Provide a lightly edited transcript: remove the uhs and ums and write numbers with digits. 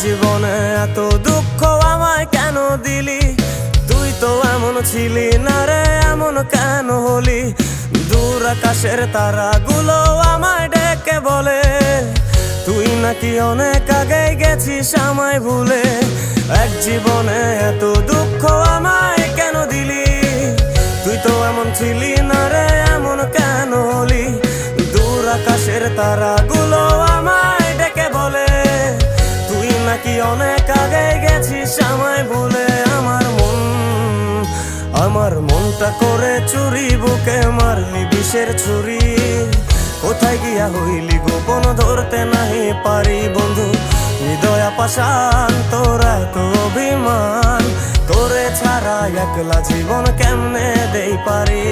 জীবনে এত দুঃখ আমায় কেন দিলি? তুই তো এমন ছিলি না রে, এমন কেন হলি? দূর আকাশের তারাগুলো আমায় ডেকে বলে তুই নাকি অনেক আগে গেছিস আমায় ভুলে। এক জীবনে এত দুঃখ আমায় কেন দিলি? তুই তো এমন ছিলি না রে, এমন কেন হলি? দূর আকাশের তারাগুলো আমায় ডেকে বলে তুই নাকি অনেক আগে গেছিস আমায় ভুলে। আমার মনটা করে চুরি, বুকে মারলি বিষের ছুরি। কোথায় গিয়া হইলি গোপন ধরতে নাহি পারি বন্ধু। হৃদয় পাষাণ তোর এত অভিমান, তোরে ছাড়া একলা জীবন কেমনে দেই পারি?